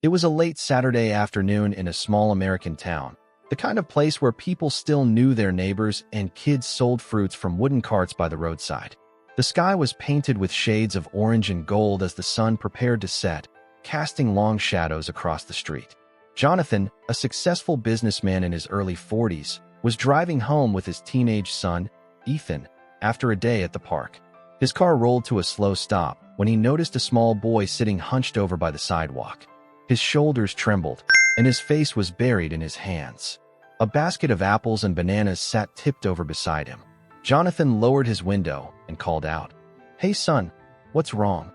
It was a late Saturday afternoon in a small American town, the kind of place where people still knew their neighbors and kids sold fruits from wooden carts by the roadside. The sky was painted with shades of orange and gold as the sun prepared to set, casting long shadows across the street. Jonathan, a successful businessman in his early 40s, was driving home with his teenage son, Ethan, after a day at the park. His car rolled to a slow stop when he noticed a small boy sitting hunched over by the sidewalk. His shoulders trembled, and his face was buried in his hands. A basket of apples and bananas sat tipped over beside him. Jonathan lowered his window and called out, "Hey son, what's wrong?"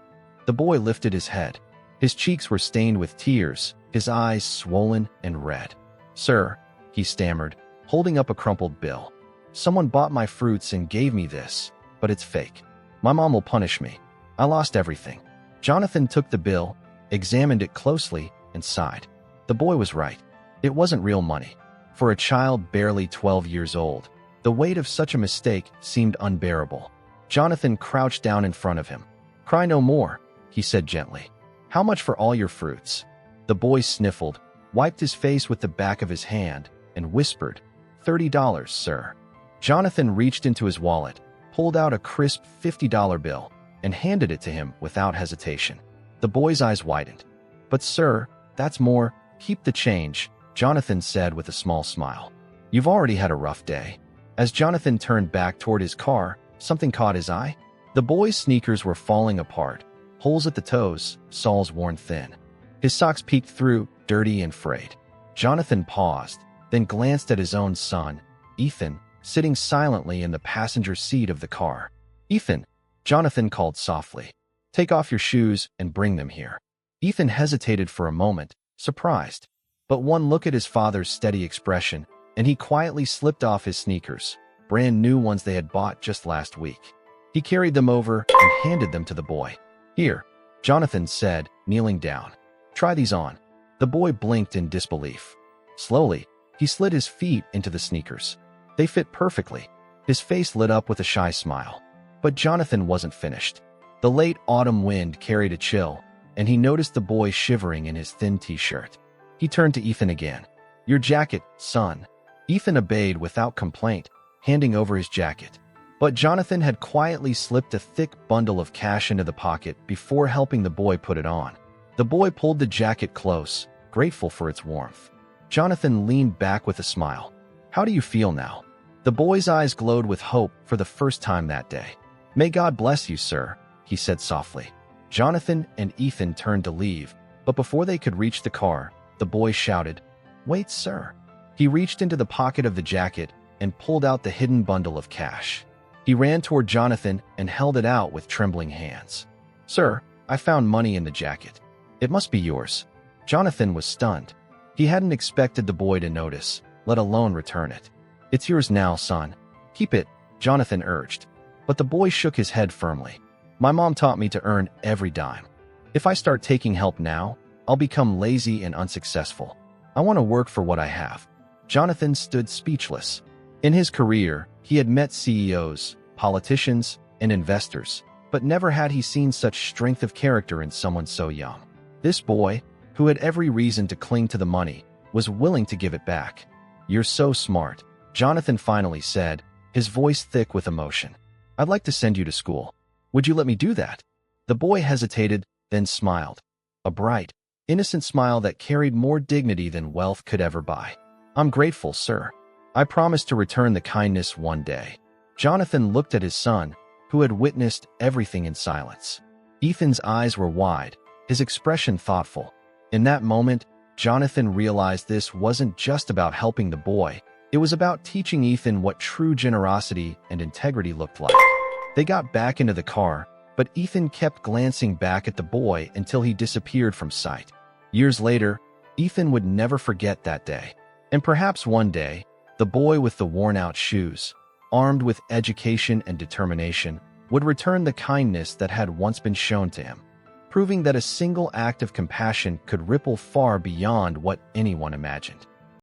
The boy lifted his head. His cheeks were stained with tears, his eyes swollen and red. "Sir," he stammered, holding up a crumpled bill. "Someone bought my fruits and gave me this, but it's fake. My mom will punish me. I lost everything." Jonathan took the bill, examined it closely, and sighed. The boy was right. It wasn't real money. For a child barely 12 years old, the weight of such a mistake seemed unbearable. Jonathan crouched down in front of him. "Cry no more," he said gently. "How much for all your fruits?" The boy sniffled, wiped his face with the back of his hand, and whispered, $30, sir." Jonathan reached into his wallet, pulled out a crisp $50 bill, and handed it to him without hesitation. The boy's eyes widened. "But sir, that's more. Keep the change," Jonathan said with a small smile. "You've already had a rough day." As Jonathan turned back toward his car, something caught his eye. The boy's sneakers were falling apart, holes at the toes, soles worn thin. His socks peeked through, dirty and frayed. Jonathan paused, then glanced at his own son, Ethan, sitting silently in the passenger seat of the car. "Ethan," Jonathan called softly, "take off your shoes and bring them here." Ethan hesitated for a moment, surprised. But one look at his father's steady expression, and he quietly slipped off his sneakers, brand new ones they had bought just last week. He carried them over and handed them to the boy. "Here," Jonathan said, kneeling down. "Try these on." The boy blinked in disbelief. Slowly, he slid his feet into the sneakers. They fit perfectly. His face lit up with a shy smile. But Jonathan wasn't finished. The late autumn wind carried a chill, and he noticed the boy shivering in his thin t-shirt. He turned to Ethan again. "Your jacket, son." Ethan obeyed without complaint, handing over his jacket. But Jonathan had quietly slipped a thick bundle of cash into the pocket before helping the boy put it on. The boy pulled the jacket close, grateful for its warmth. Jonathan leaned back with a smile. "How do you feel now?" The boy's eyes glowed with hope for the first time that day. "May God bless you, sir," he said softly. Jonathan and Ethan turned to leave, but before they could reach the car, the boy shouted, "Wait, sir." He reached into the pocket of the jacket and pulled out the hidden bundle of cash. He ran toward Jonathan and held it out with trembling hands. "Sir, I found money in the jacket. It must be yours." Jonathan was stunned. He hadn't expected the boy to notice, let alone return it. "It's yours now, son. Keep it," Jonathan urged. But the boy shook his head firmly. "My mom taught me to earn every dime. If I start taking help now, I'll become lazy and unsuccessful. I want to work for what I have." Jonathan stood speechless. In his career, he had met CEOs, politicians, and investors, but never had he seen such strength of character in someone so young. This boy, who had every reason to cling to the money, was willing to give it back. "You're so smart," Jonathan finally said, his voice thick with emotion. "I'd like to send you to school. Would you let me do that?" The boy hesitated, then smiled. A bright, innocent smile that carried more dignity than wealth could ever buy. "I'm grateful, sir. I promise to return the kindness one day." Jonathan looked at his son, who had witnessed everything in silence. Ethan's eyes were wide, his expression thoughtful. In that moment, Jonathan realized this wasn't just about helping the boy. It was about teaching Ethan what true generosity and integrity looked like. They got back into the car, but Ethan kept glancing back at the boy until he disappeared from sight. Years later, Ethan would never forget that day. And perhaps one day, the boy with the worn-out shoes, armed with education and determination, would return the kindness that had once been shown to him, proving that a single act of compassion could ripple far beyond what anyone imagined.